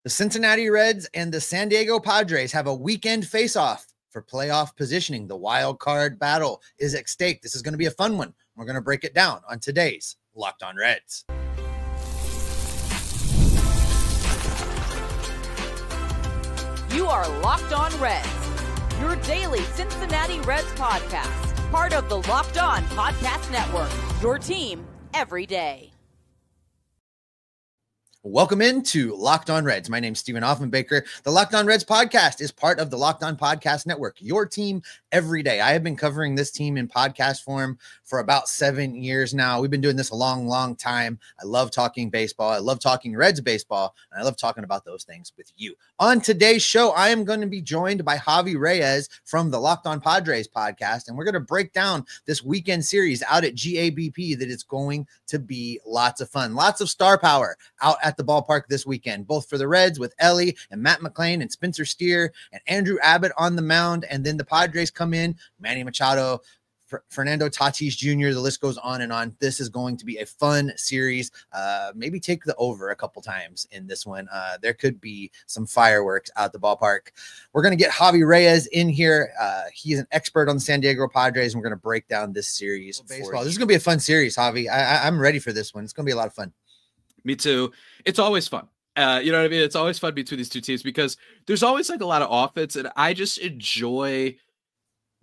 The Cincinnati Reds and the San Diego Padres have a weekend face-off for playoff positioning. The wild card battle is at stake. This is going to be a fun one. We're going to break it down on today's Locked On Reds. You are Locked On Reds, your daily Cincinnati Reds podcast, part of the Locked On Podcast Network, your team every day. Welcome into Locked On Reds. My name's Stephen Offenbaker. The Locked On Reds podcast is part of the Locked On Podcast Network, your team every day. I have been covering this team in podcast form for about 7 years now. We've been doing this a long time. I love talking baseball. I love talking Reds baseball, and I love talking about those things with you. On today's show, I am going to be joined by Javi Reyes from the Locked On Padres podcast, and we're going to break down this weekend series out at GABP that is going to be lots of fun. Lots of star power out at the ballpark this weekend, both for the Reds with Elly and Matt McClain and Spencer Steer and Andrew Abbott on the mound. And then the Padres come in, Manny Machado, Fernando Tatis Jr., the list goes on and on. This is going to be a fun series. Maybe take the over a couple times in this one. There could be some fireworks out the ballpark. We're going to get Javi Reyes in here. He's an expert on the San Diego Padres, and we're going to break down this series. Baseball. This is going to be a fun series, Javi. I'm ready for this one. It's going to be a lot of fun. Me too. It's always fun. You know what I mean? It's always fun between these two teams because there's always like a lot of offense, and I just enjoy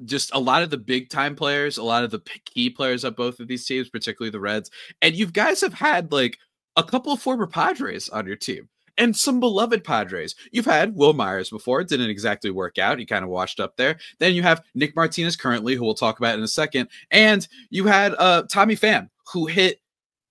just a lot of the big time players, a lot of the key players of both of these teams, particularly the Reds. And you guys have had like a couple of former Padres on your team and some beloved Padres. You've had Will Myers before. It didn't exactly work out. He kind of washed up there. Then you have Nick Martinez currently, who we'll talk about in a second. And you had Tommy Pham, who hit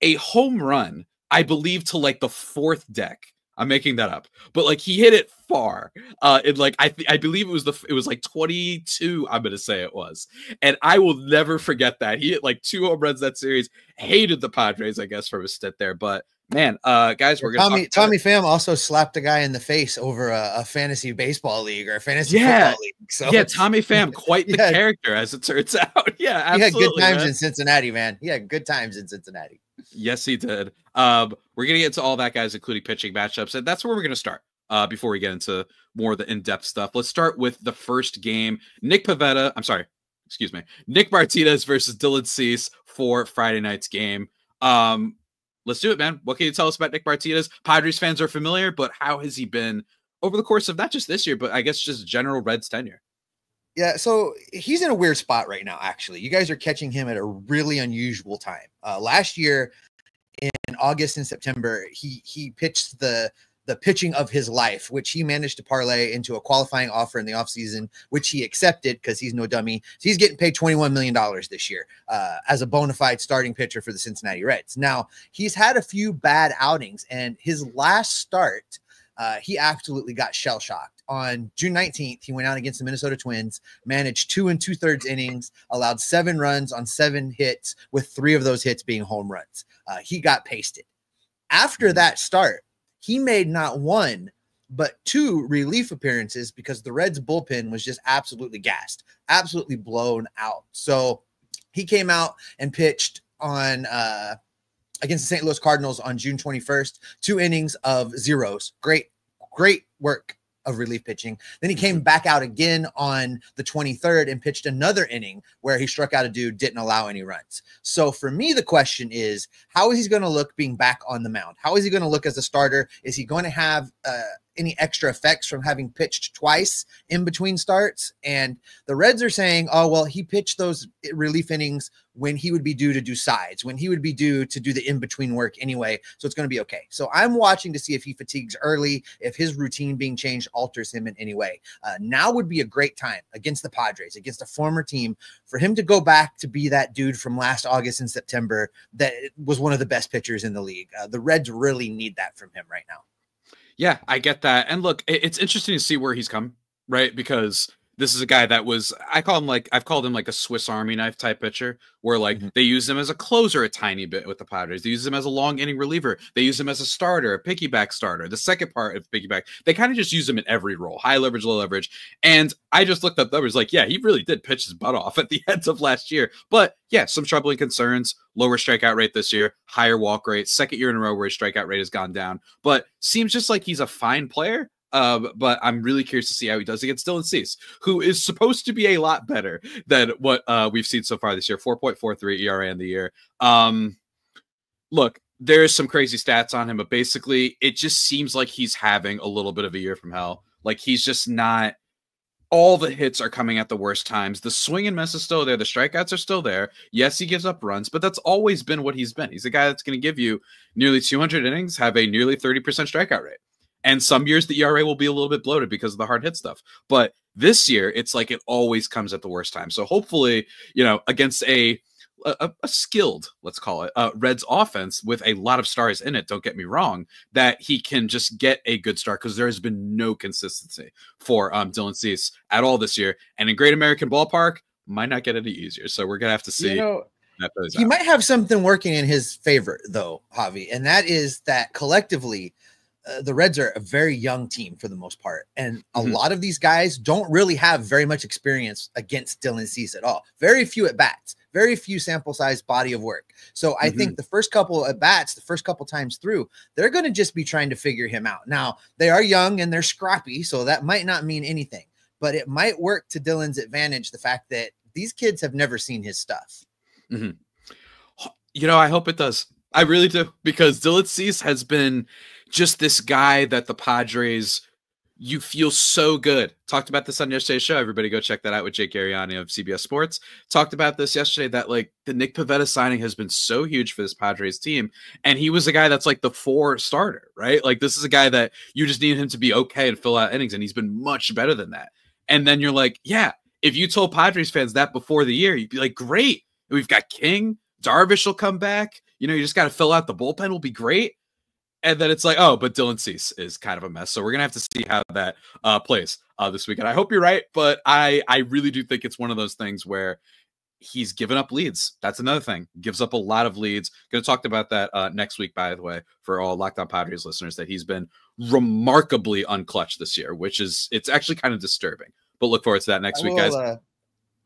a home run, I believe, to like the fourth deck. I'm making that up, but like he hit it far. It like I believe it was like 22. I'm gonna say it was, and I will never forget that he hit like 2 home runs that series. Hated the Padres, I guess, for his stint there, but man, guys, we're gonna Tommy Pham also slapped a guy in the face over a fantasy baseball league or a fantasy football league. So yeah, Tommy Pham, quite the character, as it turns out. Yeah, absolutely. He had good times in Cincinnati, man. He had good times in Cincinnati. Yes, he did. We're gonna get into all that, guys, including pitching matchups, and that's where we're gonna start. Before we get into more of the in-depth stuff, let's start with the first game. Nick Martinez versus Dylan Cease for Friday night's game. Let's do it, man. What can you tell us about Nick Martinez? Padres fans are familiar, but how has he been over the course of not just this year, but I guess just general Reds tenure? Yeah, so he's in a weird spot right now, actually. You guys are catching him at a really unusual time. Last year in August and September, he pitched the pitching of his life, which he managed to parlay into a qualifying offer in the offseason, which he accepted because he's no dummy. So he's getting paid $21 million this year as a bona fide starting pitcher for the Cincinnati Reds. Now, he's had a few bad outings, and his last start, he absolutely got shell-shocked. On June 19th, he went out against the Minnesota Twins, managed 2 2/3 innings, allowed 7 runs on 7 hits, with 3 of those hits being home runs. He got pasted. After that start, he made not 1, but 2 relief appearances because the Reds bullpen was just absolutely gassed, absolutely blown out. So he came out and pitched on against the St. Louis Cardinals on June 21st, 2 innings of zeros. Great work of relief pitching. Then he came back out again on the 23rd and pitched another inning where he struck out a dude, didn't allow any runs. So for me, the question is, how is he going to look being back on the mound? How is he going to look as a starter? Is he going to have any extra effects from having pitched twice in between starts? And the Reds are saying, oh, well, he pitched those relief innings when he would be due to do sides, when he would be due to do the in-between work anyway. So it's going to be okay. So I'm watching to see if he fatigues early, if his routine being changed alters him in any way. Now would be a great time against the Padres, against a former team, for him to go back to be that dude from last August and September that was one of the best pitchers in the league. The Reds really need that from him right now. Yeah, I get that. And look, it's interesting to see where he's come, right? Because this is a guy that was, I've called him like a Swiss Army knife type pitcher, where like they use him as a closer a tiny bit with the Padres. They use him as a long inning reliever. They use him as a starter, a piggyback starter, the second part of piggyback. They kind of just use him in every role, high leverage, low leverage. And I just looked up numbers like, yeah, he really did pitch his butt off at the end of last year. But yeah, some troubling concerns, lower strikeout rate this year, higher walk rate, second year in a row where his strikeout rate has gone down, but seems just like he's a fine player. But I'm really curious to see how he does against Dylan Cease, who is supposed to be a lot better than what we've seen so far this year. 4.43 ERA in the year. Look, there's some crazy stats on him, but basically it just seems like he's having a little bit of a year from hell. Like he's just not, all the hits are coming at the worst times. The swing and miss is still there. The strikeouts are still there. Yes, he gives up runs, but that's always been what he's been. He's a guy that's going to give you nearly 200 innings, have a nearly 30% strikeout rate. And some years the ERA will be a little bit bloated because of the hard hit stuff. But this year, it's like it always comes at the worst time. So hopefully, you know, against a skilled, let's call it, Reds offense with a lot of stars in it, don't get me wrong, that he can just get a good start, because there has been no consistency for Dylan Cease at all this year. And in Great American Ballpark, might not get any easier. So we're going to have to see. You know, he might have something working in his favor, though, Javi, and that is that collectively, the Reds are a very young team for the most part. And a lot of these guys don't really have very much experience against Dylan Cease at all. Very few at bats, very few sample size body of work. So I think the first couple at bats, the first couple times through, they're going to just be trying to figure him out. Now they are young and they're scrappy, so that might not mean anything, but it might work to Dylan's advantage. The fact that these kids have never seen his stuff. You know, I hope it does. I really do, because Dylan Cease has been just this guy that the Padres, you feel so good. Talked about this on yesterday's show. Everybody go check that out with Jake Ariani of CBS Sports. Talked about this yesterday, that like the Nick Pivetta signing has been so huge for this Padres team. And he was a guy that's like the 4 starter, right? Like this is a guy that you just need him to be okay and fill out innings. And he's been much better than that. And then you're like, yeah, if you told Padres fans that before the year, you'd be like, great. We've got King, Darvish will come back. You know, you just got to fill out the bullpen, will be great. And then it's like, oh, but Dylan Cease is kind of a mess. So we're going to have to see how that plays this weekend. I hope you're right, but I really do think it's one of those things where he's given up leads. That's another thing. Gives up a lot of leads. Going to talk about that next week, by the way, for all Locked On Padres listeners, that he's been remarkably unclutched this year, which is, it's actually kind of disturbing. But look forward to that next week, guys.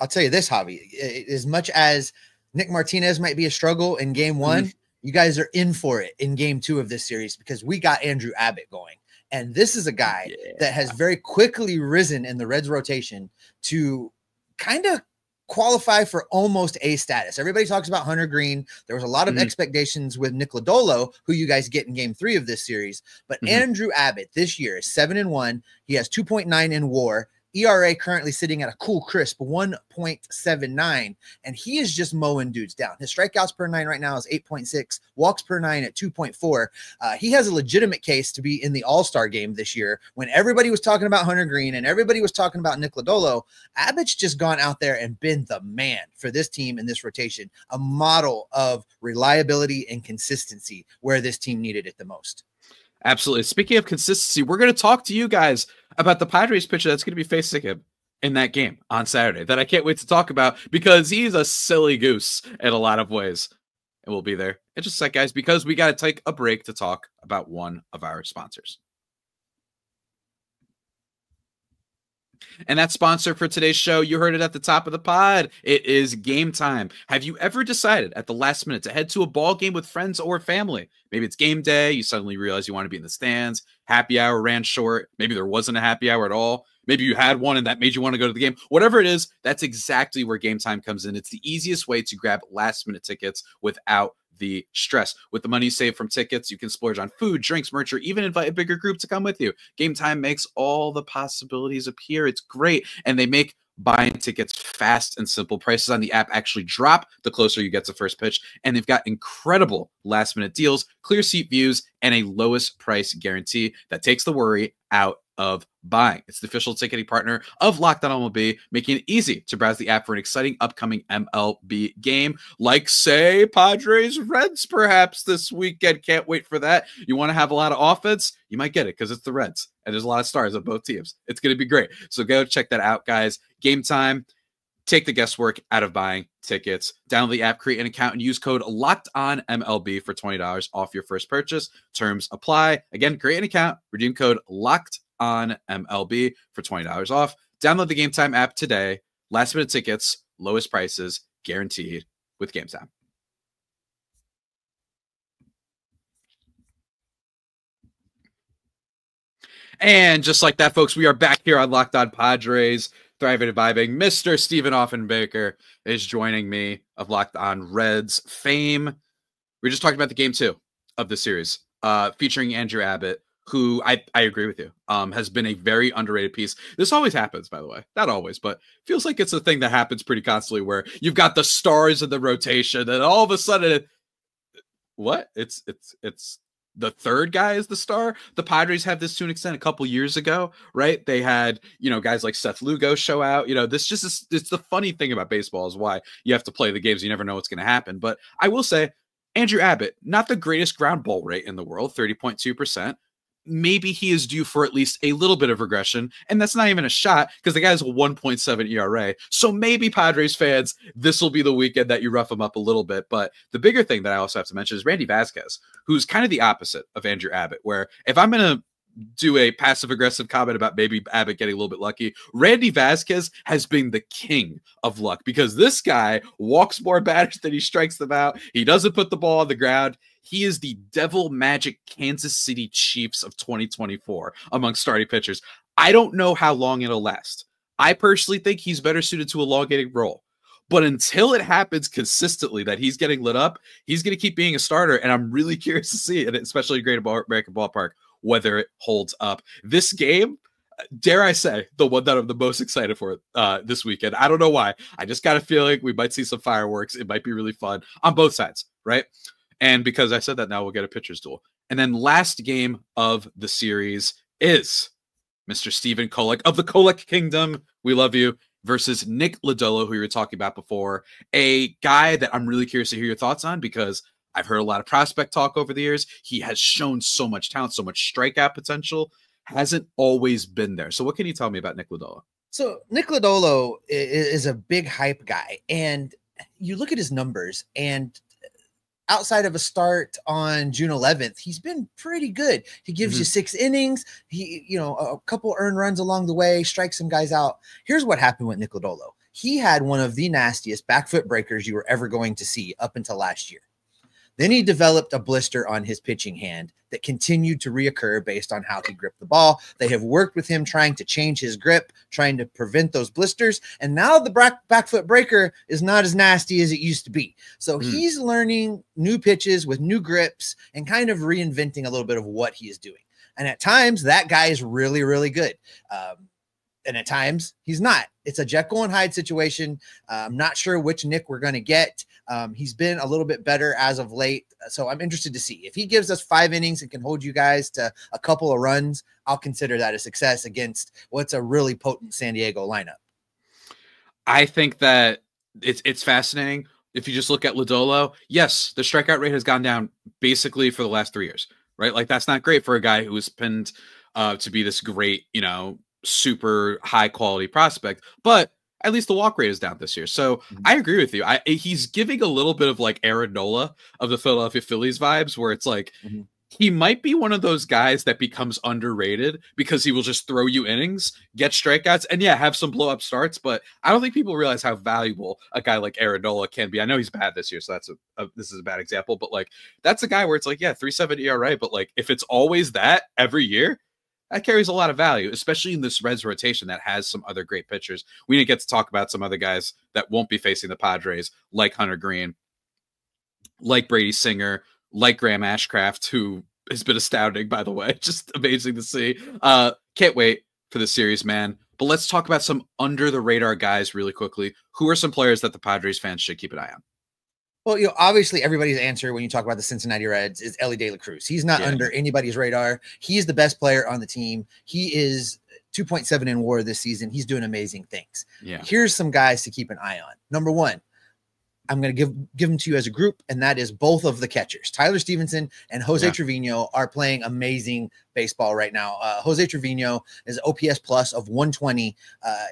I'll tell you this, Javi. As much as Nick Martinez might be a struggle in game 1, you guys are in for it in game 2 of this series, because we got Andrew Abbott going. And this is a guy that has very quickly risen in the Reds rotation to kind of qualify for almost A status. Everybody talks about Hunter Green. There was a lot of expectations with Nick Lodolo, who you guys get in game 3 of this series. But Andrew Abbott this year is 7-1. He has 2.9 in WAR. ERA currently sitting at a cool crisp 1.79, and he is just mowing dudes down. His strikeouts per 9 right now is 8.6, walks per 9 at 2.4. He has a legitimate case to be in the All-Star game this year. When everybody was talking about Hunter Green and everybody was talking about Nick Lodolo, Abbott's just gone out there and been the man for this team in this rotation, a model of reliability and consistency where this team needed it the most. Absolutely. Speaking of consistency, we're going to talk to you guys about the Padres pitcher that's going to be facing him in that game on Saturday, that I can't wait to talk about, because he's a silly goose in a lot of ways. And we'll be there in just a sec, guys, because we got to take a break to talk about one of our sponsors. And that sponsor for today's show, you heard it at the top of the pod. It is Game Time. Have you ever decided at the last minute to head to a ball game with friends or family? Maybe it's game day. You suddenly realize you want to be in the stands. Happy hour ran short. Maybe there wasn't a happy hour at all. Maybe you had one and that made you want to go to the game. Whatever it is, that's exactly where Game Time comes in. It's the easiest way to grab last-minute tickets without the stress. With the money you save from tickets, you can splurge on food, drinks, merch, or even invite a bigger group to come with you. Game Time makes all the possibilities appear. It's great. And they make buying tickets fast and simple. Prices on the app actually drop the closer you get to first pitch. And they've got incredible last-minute deals, clear seat views, and a lowest price guarantee that takes the worry out of buying. It's the official ticketing partner of Locked On MLB, making it easy to browse the app for an exciting upcoming MLB game, like, say, Padres Reds perhaps this weekend. Can't wait for that. You want to have a lot of offense? You might get it because it's the Reds. and there's a lot of stars on both teams. It's going to be great. So go check that out, guys. Game Time. Take the guesswork out of buying tickets. Download the app, create an account, and use code LOCKEDONMLB for $20 off your first purchase. Terms apply. Again, create an account, redeem code LOCKEDONMLB for $20 off. Download the Game Time app today. Last minute tickets, lowest prices, guaranteed with Game Time. And just like that, folks, we are back here on Locked On Padres. Thriving and vibing. Mr. Stephen Offenbaker is joining me of Locked On Reds fame. We're just talking about the game 2 of the series, featuring Andrew Abbott, who I agree with you, has been a very underrated piece. This always happens, by the way. Not always, but feels like it's a thing that happens pretty constantly where you've got the stars in the rotation and all of a sudden, what? It's the third guy is the star. The Padres have this to an extent a couple years ago, right? They had, guys like Seth Lugo show out. This just is, it's the funny thing about baseball is why you have to play the games. You never know what's going to happen. But I will say, Andrew Abbott, not the greatest ground ball rate in the world, 30.2%. Maybe he is due for at least a little bit of regression, and that's not even a shot because the guy has a 1.7 ERA. So maybe Padres fans, this will be the weekend that you rough him up a little bit. But the bigger thing that I also have to mention is Randy Vasquez, who's kind of the opposite of Andrew Abbott, where if I'm going to do a passive-aggressive comment about maybe Abbott getting a little bit lucky, Randy Vasquez has been the king of luck because this guy walks more batters than he strikes them out. He doesn't put the ball on the ground. He is the devil magic Kansas City Chiefs of 2024 among starting pitchers. I don't know how long it'll last. I personally think he's better suited to a elongated role. But until it happens consistently that he's getting lit up, he's going to keep being a starter. And I'm really curious to see it, especially in Great American Ballpark, whether it holds up. This game, dare I say, the one that I'm the most excited for this weekend. I don't know why. I just got a feeling we might see some fireworks. It might be really fun on both sides, right? And because I said that, now we'll get a pitcher's duel. And then last game of the series is Mr. Stephen Kolek of the Kolek Kingdom. We love you. Versus Nick Lodolo, who you were talking about before. A guy that I'm really curious to hear your thoughts on because I've heard a lot of prospect talk over the years. He has shown so much talent, so much strikeout potential. Hasn't always been there. So what can you tell me about Nick Lodolo? So Nick Lodolo is a big hype guy. And you look at his numbers and outside of a start on June 11th, he's been pretty good. He gives you 6 innings. He, a couple earned runs along the way, strikes some guys out. Here's what happened with Nick Lodolo. He had one of the nastiest back foot breakers you were ever going to see up until last year. Then he developed a blister on his pitching hand that continued to reoccur based on how he gripped the ball. They have worked with him trying to change his grip, trying to prevent those blisters. And now the back foot breaker is not as nasty as it used to be. So he's learning new pitches with new grips and kind of reinventing a little bit of what he is doing. And at times that guy is really, really good. And at times he's not. It's a Jekyll and Hyde situation. I'm not sure which Nick we're going to get. He's been a little bit better as of late. So I'm interested to see if he gives us 5 innings and can hold you guys to a couple of runs. I'll consider that a success against what's a really potent San Diego lineup. I think that it's fascinating. If you just look at Lodolo, yes, the strikeout rate has gone down basically for the last 3 years, right? Like that's not great for a guy who was pinned to be this great, super high quality prospect, but at least the walk rate is down this year. So I agree with you. He's giving a little bit of like Aaron Nola of the Philadelphia Phillies vibes where it's like, he might be one of those guys that becomes underrated because he will just throw you innings, get strikeouts, and have some blow up starts. But I don't think people realize how valuable a guy like Aaron Nola can be. I know he's bad this year, so this is a bad example, but like, that's a guy where it's like, 3.7 ERA, but like, if it's always that every year, that carries a lot of value, especially in this Reds rotation that has some other great pitchers. We didn't get to talk about some other guys that won't be facing the Padres, like Hunter Green, like Brady Singer, like Graham Ashcraft, who has been astounding, by the way. Just amazing to see. Can't wait for the series, man. But let's talk about some under-the-radar guys really quickly. Who are some players that the Padres fans should keep an eye on? Well, obviously everybody's answer when you talk about the Cincinnati Reds is Elly De La Cruz. He's not under anybody's radar. He's the best player on the team. He is 2.7 in WAR this season. He's doing amazing things. Here's some guys to keep an eye on. Number 1, I'm going to give them to you as a group, and that is both of the catchers. Tyler Stevenson and Jose Trevino are playing amazing baseball right now. Jose Trevino is OPS plus of 120.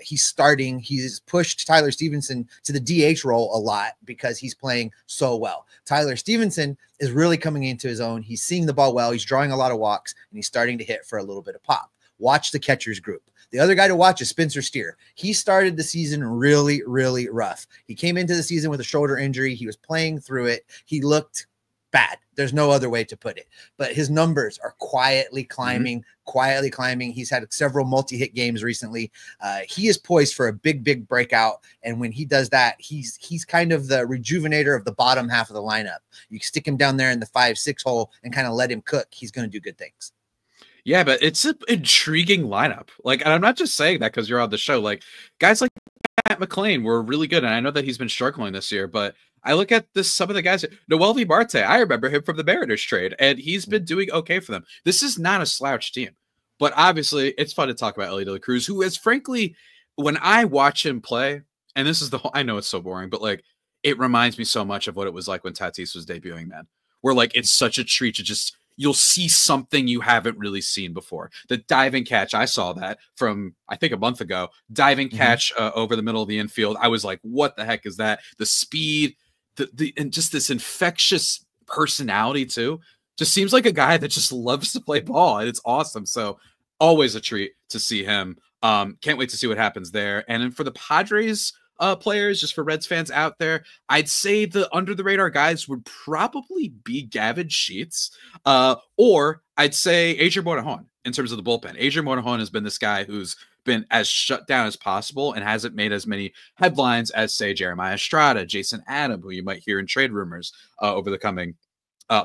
He's starting. He's pushed Tyler Stevenson to the DH role a lot because he's playing so well. Tyler Stevenson is really coming into his own. He's seeing the ball well. He's drawing a lot of walks, and he's starting to hit for a little bit of pop. Watch the catchers group. The other guy to watch is Spencer Steer. He started the season really, really rough. He came into the season with a shoulder injury. He was playing through it. He looked bad. There's no other way to put it. But his numbers are quietly climbing, quietly climbing. He's had several multi-hit games recently. He is poised for a big, big breakout. And when he does that, he's kind of the rejuvenator of the bottom half of the lineup. You stick him down there in the 5-6 hole and kind of let him cook. He's going to do good things. Yeah, but it's an intriguing lineup. Like, and I'm not just saying that because you're on the show. Like, guys like Matt McClain were really good, and I know that he's been struggling this year, but I look at this, some of the guys, Noel V. Marte, I remember him from the Mariners trade, and he's been doing okay for them. This is not a slouch team, but obviously it's fun to talk about Elly Cruz, who is, frankly, when I watch him play, and this is the whole, I know it's so boring, but like, it reminds me so much of what it was like when Tatis was debuting, man, where like, it's such a treat to just, you'll see something you haven't really seen before. The diving catch, I saw that from, I think, a month ago. Diving catch over the middle of the infield. I was like, what the heck is that? The speed, and just this infectious personality, too. Just seems like a guy that just loves to play ball, and it's awesome. So always a treat to see him. Can't wait to see what happens there. And then for the Padres players, just for Reds fans out there, I'd say the under the radar guys would probably be Gavin Sheets, or I'd say Adrian Morejon in terms of the bullpen. Adrian Morejon has been this guy who's been as shut down as possible and hasn't made as many headlines as, say, Jeremiah Estrada, Jason Adam, who you might hear in trade rumors over the coming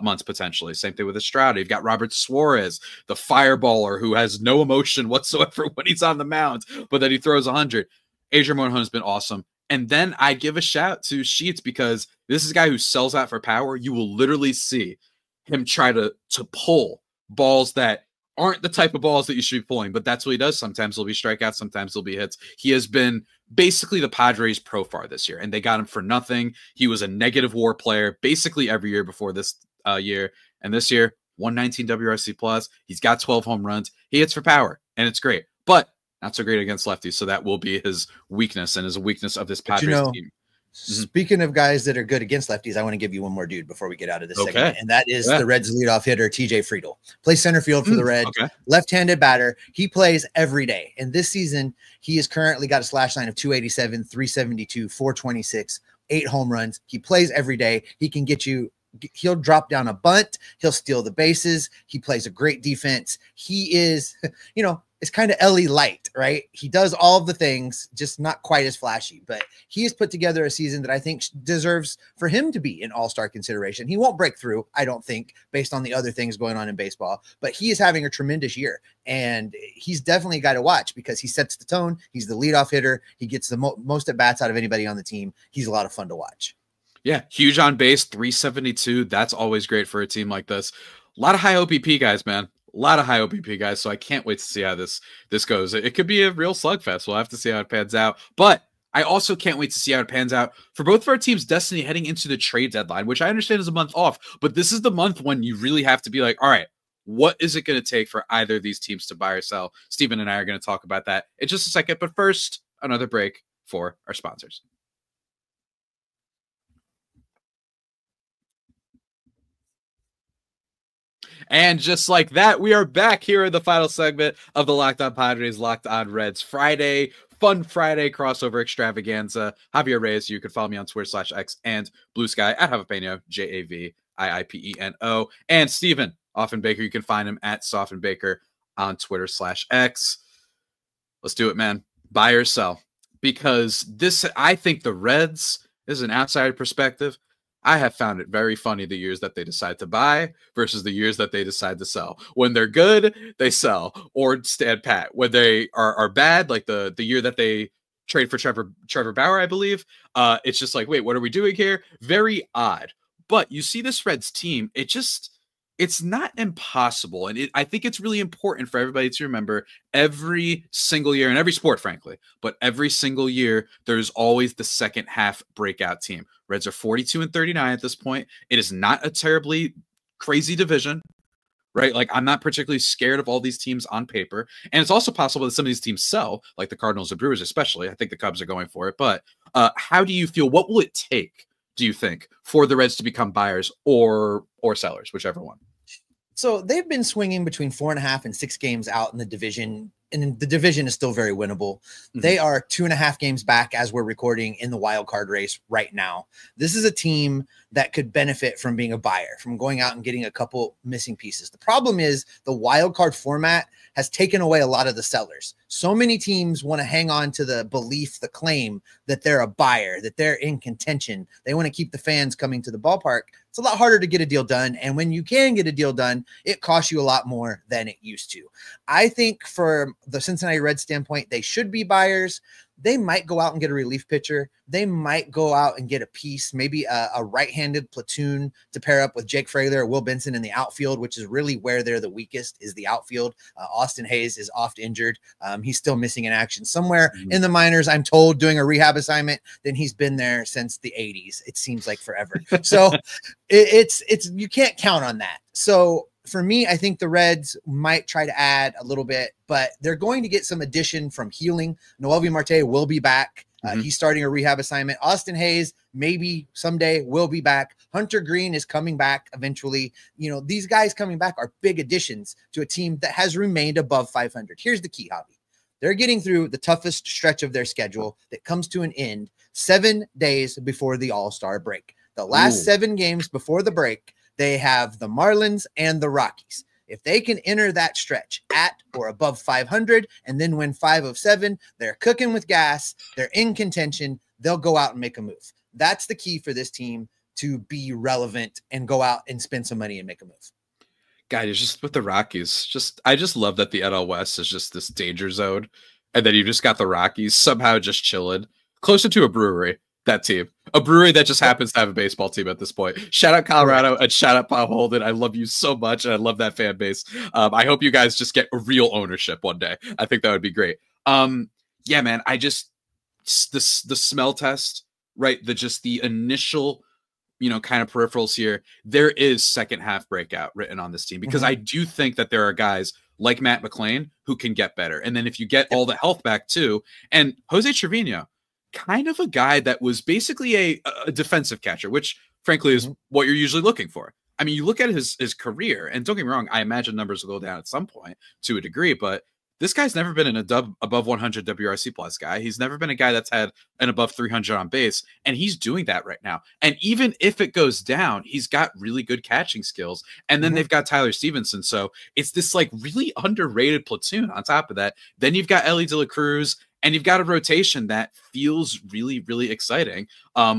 months potentially. Same thing with Estrada. You've got Robert Suarez, the fireballer who has no emotion whatsoever when he's on the mound, but then he throws 100. Adrian Morejon has been awesome. And then I give a shout to Sheets because this is a guy who sells out for power. You will literally see him try to pull balls that aren't the type of balls that you should be pulling, but that's what he does. Sometimes he'll be strikeouts, sometimes he'll be hits. He has been basically the Padres profar this year, and they got him for nothing. He was a negative WAR player basically every year before this year, and this year, 119 WRC plus. He's got 12 home runs. He hits for power, and it's great. But not so great against lefties, so that will be his weakness and is a weakness of this Padres team. Speaking of guys that are good against lefties, I want to give you one more dude before we get out of this segment, and that is the Reds leadoff hitter, TJ Friedl. Plays center field for the Reds, left-handed batter. He plays every day, and this season he has currently got a slash line of 287, 372, 426, 8 home runs. He plays every day. He can get you. He'll drop down a bunt. He'll steal the bases. He plays a great defense. He is, you know, it's kind of Elly light, right? He does all of the things, just not quite as flashy, but he has put together a season that I think deserves for him to be an all-star consideration. He won't break through, I don't think, based on the other things going on in baseball, but he is having a tremendous year, and he's definitely a guy to watch because he sets the tone. He's the leadoff hitter. He gets the most at-bats out of anybody on the team. He's a lot of fun to watch. Yeah, huge on base, 372. That's always great for a team like this. A lot of high OPP guys, man. A lot of high OPP guys, so I can't wait to see how this goes. It could be a real slugfest. We'll have to see how it pans out. But I also can't wait to see how it pans out for both of our teams' destiny heading into the trade deadline, which I understand is a month off. But this is the month when you really have to be like, all right, what is it going to take for either of these teams to buy or sell? Steven and I are going to talk about that in just a second. But first, another break for our sponsors. And just like that, we are back here in the final segment of the Locked On Padres, Locked On Reds Friday. Fun Friday crossover extravaganza. Javier Reyes, you can follow me on Twitter/X and Blue Sky at Javipeno, JAVIIPENO. And Steven Offenbaker, you can find him at Offenbaker on Twitter/X. Let's do it, man. Buy or sell. Because this, I think the Reds, this is an outsider perspective, I have found it very funny the years that they decide to buy versus the years that they decide to sell. When they're good, they sell or stand pat. When they are bad, like the year that they trade for Trevor Bauer, I believe, it's just like, wait, what are we doing here? Very odd. But you see this Reds team, it just, it's not impossible. And I think it's really important for everybody to remember every single year in every sport, frankly, but every single year, there's always the second half breakout team. Reds are 42-39 at this point. It is not a terribly crazy division, right? Like, I'm not particularly scared of all these teams on paper. And it's also possible that some of these teams sell, like the Cardinals and Brewers, especially. I think the Cubs are going for it. But how do you feel? What will it take, do you think, for the Reds to become buyers or sellers, whichever one? So they've been swinging between 4.5 and 6 games out in the division, and the division is still very winnable. Mm-hmm. They are 2.5 games back as we're recording in the wild card race right now. This is a team that could benefit from being a buyer, from going out and getting a couple missing pieces. The problem is the wild card format has taken away a lot of the sellers. So many teams want to hang on to the belief, the claim that they're a buyer, that they're in contention. They want to keep the fans coming to the ballpark. It's a lot harder to get a deal done. And when you can get a deal done, it costs you a lot more than it used to. I think from the Cincinnati Reds standpoint, they should be buyers. They might go out and get a relief pitcher. They might go out and get a piece, maybe a right-handed platoon to pair up with Jake Fraley or Will Benson in the outfield, which is really where they're the weakest, is the outfield. Austin Hayes is oft injured. He's still missing in action somewhere in the minors, I'm told, doing a rehab assignment. Then he's been there since the 80s. It seems like forever. So it's you can't count on that. So for me, I think the Reds might try to add a little bit, but they're going to get some addition from healing. Noelvi Marte will be back. He's starting a rehab assignment. Austin Hayes, maybe someday, will be back. Hunter Green is coming back eventually. You know, these guys coming back are big additions to a team that has remained above 500. Here's the key, Javi. They're getting through the toughest stretch of their schedule that comes to an end 7 days before the All-Star break. The last 7 games before the break, they have the Marlins and the Rockies. If they can enter that stretch at or above 500 and then win 5 of 7, they're cooking with gas. They're in contention. They'll go out and make a move. That's the key for this team to be relevant and go out and spend some money and make a move. Guys, just with the Rockies, I just love that the NL West is just this danger zone. And then you just got the Rockies somehow just chilling closer to a brewery. That team, a brewery that just happens to have a baseball team at this point. Shout out Colorado and shout out Paul Holden. I love you so much. And I love that fan base. I hope you guys just get real ownership one day. I think that would be great. Yeah, man, the smell test, right? The initial, kind of peripherals here. There is second half breakout written on this team because I do think that there are guys like Matt McLain who can get better. And then if you get all the health back too, and Jose Trevino, kind of a guy that was basically a defensive catcher, which frankly is what you're usually looking for. I mean, you look at his career, and don't get me wrong, I imagine numbers will go down at some point to a degree, but this guy's never been above 100 WRC plus guy. He's never been a guy that's had an above 300 on base, and he's doing that right now. And even if it goes down, he's got really good catching skills. And then they've got Tyler Stevenson. So it's this like really underrated platoon on top of that. Then you've got Elly de la Cruz, and you've got a rotation that feels really, really exciting.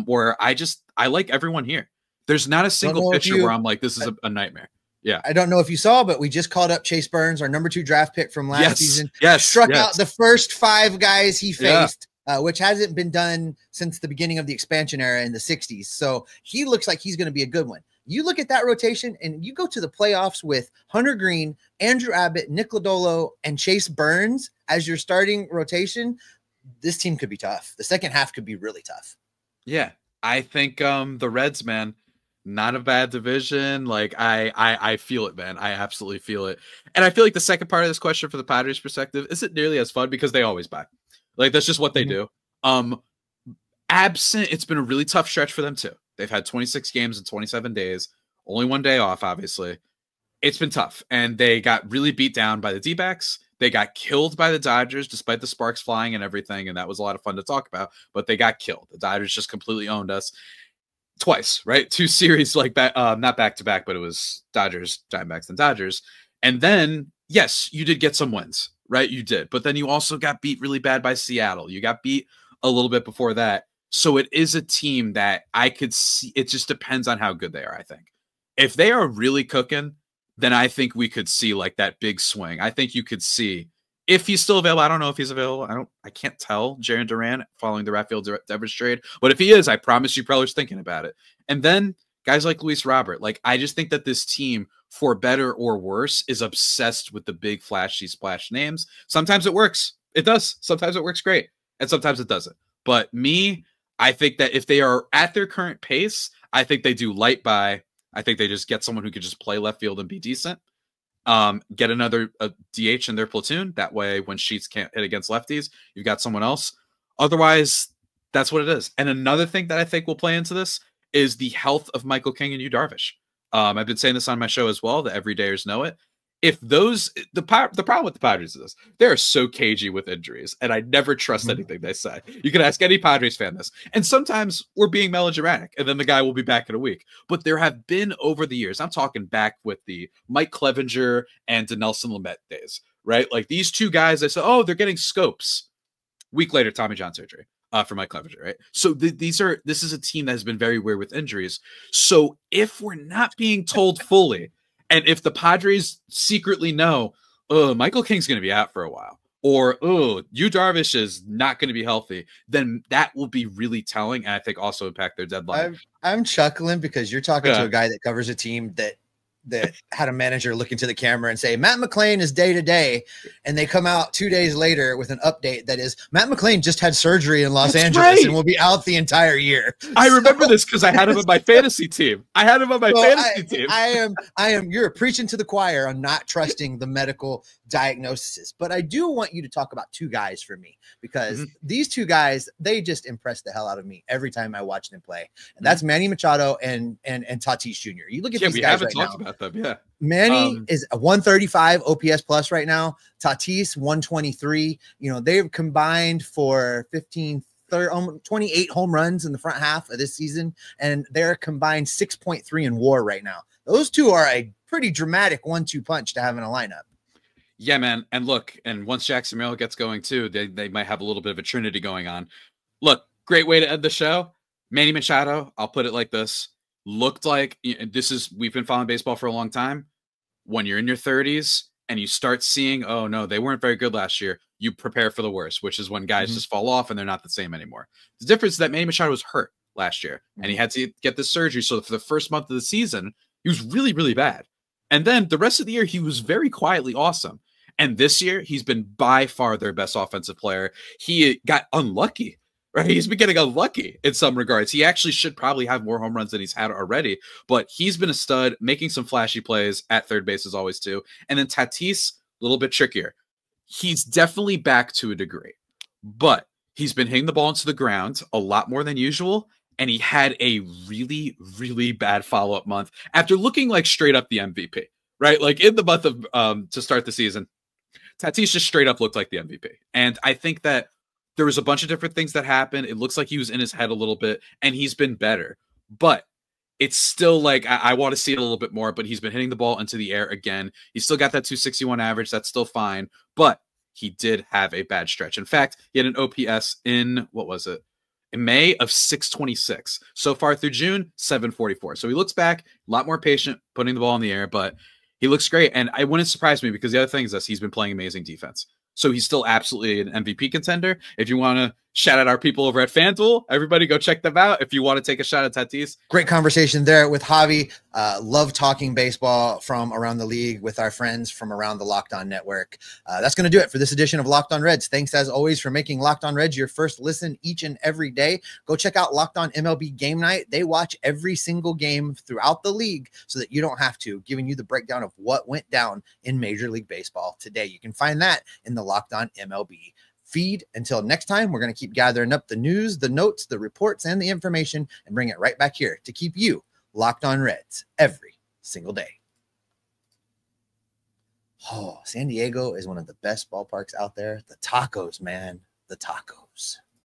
Where I like everyone here. There's not a single pitcher where I'm like, this is a nightmare. Yeah. I don't know if you saw, but we just called up Chase Burns, our #2 draft pick from last season. Yes. Struck out the first 5 guys he faced, which hasn't been done since the beginning of the expansion era in the 60s. So he looks like he's going to be a good one. You look at that rotation and you go to the playoffs with Hunter Green, Andrew Abbott, Nick Lodolo, and Chase Burns as your starting rotation. This team could be tough. The second half could be really tough. Yeah. I think the Reds, man, not a bad division. Like I feel it, man. I absolutely feel it. And I feel like the second part of this question for the Padres perspective isn't nearly as fun because they always buy. Like that's just what they do. Absent, it's been a really tough stretch for them too. They've had 26 games in 27 days, only 1 day off, obviously. It's been tough. And they got really beat down by the D-backs. They got killed by the Dodgers, despite the sparks flying and everything. And that was a lot of fun to talk about, but they got killed. The Dodgers just completely owned us. Twice, right? 2 series like that, not back to back, but it was Dodgers, Diamondbacks, and Dodgers. And then, yes, you did get some wins, right? You did, but then you also got beat really bad by Seattle. You got beat a little bit before that. So it is a team that I could see. It just depends on how good they are. I think if they are really cooking, then I think we could see like that big swing. I think you could see if he's still available. I don't know if he's available. I can't tell Jarren Duran following the Rafael Devers trade, but if he is, I promise you probably was thinking about it. And then guys like Luis Robert, like I just think that this team for better or worse, is obsessed with the big flashy splash names. Sometimes it works. It does. Sometimes it works great. And sometimes it doesn't. But me, I think that if they are at their current pace, I think they do light by. I think they just get someone who can just play left field and be decent. Get another DH in their platoon. That way, when Sheets can't hit against lefties, you've got someone else. Otherwise, that's what it is. And another thing that I think will play into this is the health of Michael King and Yu Darvish. I've been saying this on my show as well. The everydayers know it. If those, the problem with the Padres is this: they're so cagey with injuries, and I never trust anything they say. You can ask any Padres fan this, and sometimes we're being melodramatic, and then the guy will be back in a week. But there have been over the years, I'm talking back with the Mike Clevenger and Dinelson Lamet days, right? Like these two guys, I said, oh, they're getting scopes. Week later, Tommy John surgery for Mike Clevenger, right? So this is a team that has been very weird with injuries. So if we're not being told fully, and if the Padres secretly know, oh, Michael King's going to be out for a while, or oh, Yu Darvish is not going to be healthy, then that will be really telling, and I think also impact their deadline. I'm chuckling because you're talking to a guy that covers a team that had a manager look into the camera and say, Matt McLain is day to day. And they come out 2 days later with an update that is, Matt McLain just had surgery in Los Angeles and will be out the entire year. I remember this because I had him on my fantasy team. You're preaching to the choir on not trusting the medical diagnoses. But I do want you to talk about two guys for me, because these two guys, they just impress the hell out of me every time I watch them play. And that's Manny Machado and Tatis Jr. You look at these guys right now. About them, yeah. Manny is a 135 OPS plus right now. Tatis 123. You know, they've combined for 28 home runs in the front half of this season, and they're combined 6.3 in WAR right now. Those two are a pretty dramatic 1-2 punch to have in a lineup. Yeah, man. And look, and once Jackson Merrill gets going too, they might have a little bit of a trinity going on. Look, great way to end the show. Manny Machado, I'll put it like this. Looked like we've been following baseball for a long time. When you're in your 30s and you start seeing, oh no, they weren't very good last year, you prepare for the worst, which is when guys just fall off and they're not the same anymore. The difference is that Manny Machado was hurt last year and he had to get this surgery. So for the first month of the season, he was really, really bad. And then the rest of the year, he was very quietly awesome. And this year, he's been by far their best offensive player. He got unlucky. Right? He's been getting unlucky in some regards. He actually should probably have more home runs than he's had already, but he's been a stud, making some flashy plays at third base as always too. And then Tatis, a little bit trickier. He's definitely back to a degree, but he's been hitting the ball into the ground a lot more than usual. And he had a really, really bad follow-up month after looking like straight up the MVP, right? Like in the month of to start the season, Tatis just straight up looked like the MVP. And I think that there was a bunch of different things that happened. It looks like he was in his head a little bit, and he's been better. But it's still like I want to see it a little bit more, but he's been hitting the ball into the air again. He's still got that 261 average. That's still fine. But he did have a bad stretch. In fact, he had an OPS in, what was it? In May of 626. So far through June, 744. So he looks back, a lot more patient, putting the ball in the air, but he looks great. And it wouldn't surprise me because the other thing is this, he's been playing amazing defense. So he's still absolutely an MVP contender. If you want to shout out our people over at FanDuel, everybody go check them out. If you want to take a shot at Tatis. Great conversation there with Javi. Love talking baseball from around the league with our friends from around the Locked On Network. That's going to do it for this edition of Locked On Reds. Thanks as always for making Locked On Reds your first listen each and every day. Go check out Locked On MLB Game Night. They watch every single game throughout the league so that you don't have to, giving you the breakdown of what went down in Major League Baseball today. You can find that in the Locked On MLB feed. Until next time, we're going to keep gathering up the news, the notes, the reports, and the information and bring it right back here to keep you locked on Reds every single day. Oh, San Diego is one of the best ballparks out there. The tacos, man. The tacos.